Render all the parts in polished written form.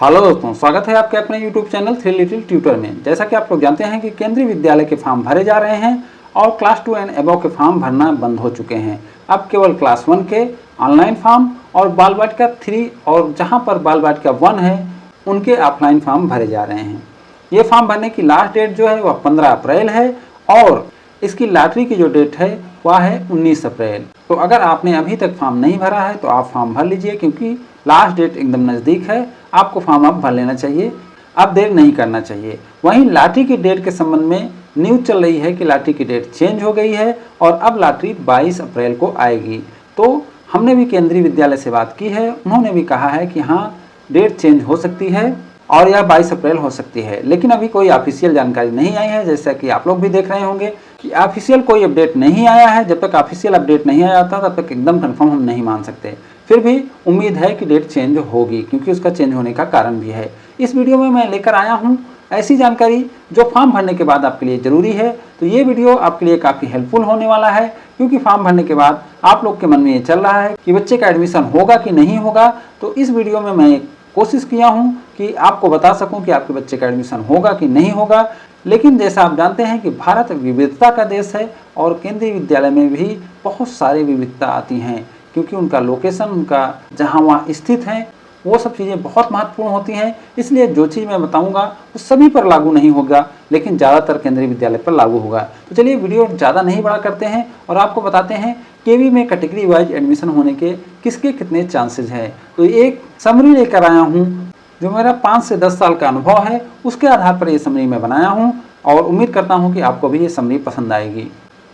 Hello दोस्तों, स्वागत है आपके अपने YouTube channel three little tutor में। जैसा कि आप लोग जानते हैं कि केंद्रीय विद्यालय के फॉर्म भरे जा रहे हैं और क्लास 2 एंड अबव के फॉर्म भरना बंद हो चुके हैं। अब केवल क्लास 1 के ऑनलाइन फॉर्म और बाल बालिका 3 और जहां पर बाल बालिका 1 है उनके ऑफलाइन फॉर्म भरे जा रहे हैं। ये फॉर्म भरने की लास्ट डेट जो है वह 15 अप्रैल है और इसकी लॉटरी की जो डेट है वह है 19 अप्रैल। तो अगर आपने अभी तक फॉर्म नहीं भरा है तो आप फॉर्म भर लीजिए, क्योंकि लास्ट डेट एकदम नज़दीक है। आपको फॉर्म अब भर लेना चाहिए, अब देर नहीं करना चाहिए। वहीं लॉटरी की डेट के संबंध में न्यूज़ चल रही है कि लॉटरी की डेट चेंज हो गई है और अब लॉटरी 22 अप्रैल को आएगी। तो हमने भी केंद्रीय विद्यालय से बात की है, उन्होंने भी कहा है कि हाँ, डेट चेंज हो सकती है और यह 22 अप्रैल हो सकती है, लेकिन अभी कोई ऑफिशियल जानकारी नहीं आई है। जैसा कि आप लोग भी देख रहे होंगे कि ऑफिशियल कोई अपडेट नहीं आया है। जब तक ऑफिशियल अपडेट नहीं आया था तब तक एकदम कंफर्म हम नहीं मान सकते। फिर भी उम्मीद है कि डेट चेंज होगी, क्योंकि उसका चेंज होने का कारण भी है। इस वीडियो में मैं लेकर आया हूँ ऐसी जानकारी जो फॉर्म भरने के बाद आपके लिए ज़रूरी है। तो ये वीडियो आपके लिए काफ़ी हेल्पफुल होने वाला है, क्योंकि फॉर्म भरने के बाद आप लोग के मन में ये चल रहा है कि बच्चे का एडमिशन होगा कि नहीं होगा। तो इस वीडियो में मैं कोशिश किया हूँ कि आपको बता सकूँ कि आपके बच्चे का एडमिशन होगा कि नहीं होगा। लेकिन जैसा आप जानते हैं कि भारत विविधता का देश है और केंद्रीय विद्यालय में भी बहुत सारी विविधता आती हैं, क्योंकि उनका लोकेशन, उनका जहाँ वहाँ स्थित है, वो सब चीज़ें बहुत महत्वपूर्ण होती हैं। इसलिए जो चीज़ मैं बताऊंगा वो सभी पर लागू नहीं होगा, लेकिन ज़्यादातर केंद्रीय विद्यालय पर लागू होगा। तो चलिए वीडियो ज़्यादा नहीं बड़ा करते हैं और आपको बताते हैं केवी में कैटेगरी वाइज एडमिशन होने के किसके कितने चांसेज हैं। तो एक समरी लेकर आया हूँ जो मेरा 5 से 10 साल का अनुभव है, उसके आधार पर ये समरी मैं बनाया हूँ और उम्मीद करता हूँ कि आपको भी ये समरी पसंद आएगी।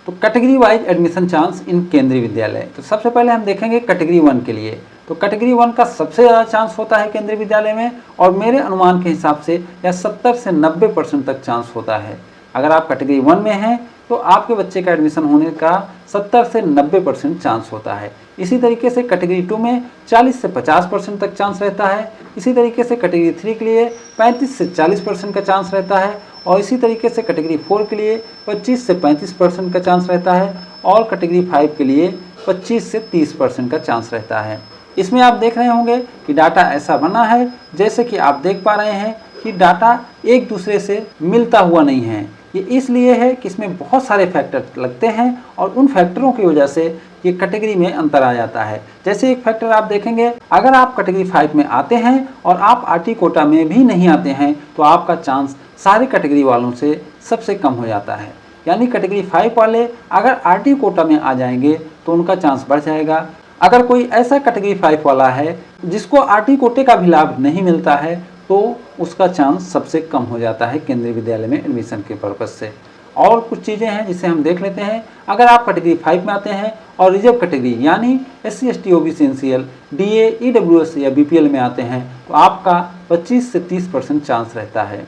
तो category wise admission chance in केंद्रीय विद्यालय। तो सबसे पहले हम देखेंगे कैटेगरी 1 के लिए। तो कैटेगरी 1 का सबसे ज़्यादा चांस होता है केंद्रीय विद्यालय में और मेरे अनुमान के हिसाब से यह 70 से 90% तक चांस होता है। अगर आप कैटेगरी 1 में हैं तो आपके बच्चे का एडमिशन होने का 70 से 90% चांस होता है। इसी तरीके से कैटेगरी 2 में 40 से 50% तक चांस रहता है। इसी तरीके से कैटेगरी 3 के लिए 35 से 40% का चांस रहता है और इसी तरीके से कैटेगरी 4 के लिए 25 से 35% का चांस रहता है और कैटेगरी 5 के लिए 25 से 30% का चांस रहता है। इसमें आप देख रहे होंगे कि डाटा ऐसा बना है, जैसे कि आप देख पा रहे हैं कि डाटा एक दूसरे से मिलता हुआ नहीं है। ये इसलिए है कि इसमें बहुत सारे फैक्टर लगते हैं और उन फैक्टरों की वजह से ये कैटेगरी में अंतर आ जाता है। जैसे एक फैक्टर आप देखेंगे, अगर आप कैटेगरी 5 में आते हैं और आप आरटी कोटा में भी नहीं आते हैं तो आपका चांस सारे कैटेगरी वालों से सबसे कम हो जाता है। यानी कैटेगरी 5 वाले अगर आरटी कोटा में आ जाएंगे तो उनका चांस बढ़ जाएगा। अगर कोई ऐसा कैटेगरी 5 वाला है जिसको आरटी कोटे का भी लाभ नहीं मिलता है तो उसका चांस सबसे कम हो जाता है केंद्रीय विद्यालय में एडमिशन के पर्पज़ से। और कुछ चीज़ें हैं जिसे हम देख लेते हैं। अगर आप कैटेगरी 5 में आते हैं और रिजर्व कैटेगरी यानी SC ST OBC NCL DA EWS या BPL में आते हैं तो आपका 25 से 30% चांस रहता है।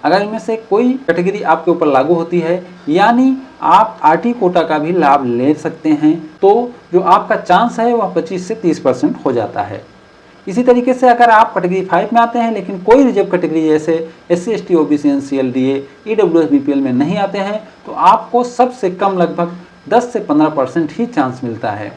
अगर इनमें से कोई कैटेगरी आपके ऊपर लागू होती है यानी आप आरटी कोटा का भी लाभ ले सकते हैं तो जो आपका चांस है वह 25 से 30% हो जाता है। इसी तरीके से अगर आप कैटेगरी 5 में आते हैं लेकिन कोई रिजर्व कैटेगरी जैसे SC ST OBC NCL DA EWS BPL में नहीं आते हैं तो आपको सबसे कम लगभग 10 से 15% ही चांस मिलता है।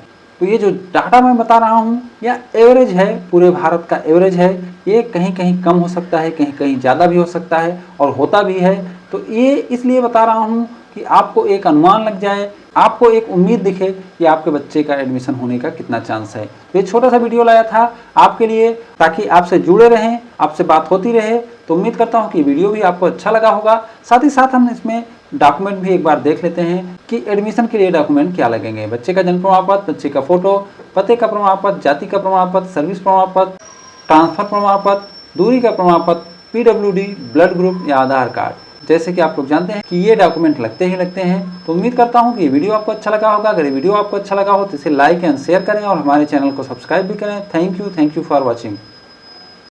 तो ये जो डाटा मैं बता रहा हूँ यह एवरेज है, पूरे भारत का एवरेज है। ये कहीं कहीं कम हो सकता है, कहीं कहीं ज़्यादा भी हो सकता है और होता भी है। तो ये इसलिए बता रहा हूँ कि आपको एक अनुमान लग जाए, आपको एक उम्मीद दिखे कि आपके बच्चे का एडमिशन होने का कितना चांस है। तो ये छोटा सा वीडियो लाया था आपके लिए ताकि आपसे जुड़े रहें, आपसे बात होती रहे। तो उम्मीद करता हूँ कि वीडियो भी आपको अच्छा लगा होगा। साथ ही साथ हम इसमें डॉक्यूमेंट भी एक बार देख लेते हैं कि एडमिशन के लिए डॉक्यूमेंट क्या लगेंगे। बच्चे का जन्म प्रमाण पत्र, बच्चे का फोटो, पते का प्रमाण पत्र, जाति का प्रमाण पत्र, सर्विस प्रमाण पत्र, ट्रांसफर प्रमाण पत्र, दूरी का प्रमाण पत्र, PWD, ब्लड ग्रुप या आधार कार्ड। जैसे कि आप लोग जानते हैं कि ये डॉक्यूमेंट लगते ही लगते हैं। तो उम्मीद करता हूँ कि ये वीडियो आपको अच्छा लगा होगा। अगर ये वीडियो आपको अच्छा लगा हो तो इसे लाइक एंड शेयर करें और हमारे चैनल को सब्सक्राइब भी करें। Thank you for watching.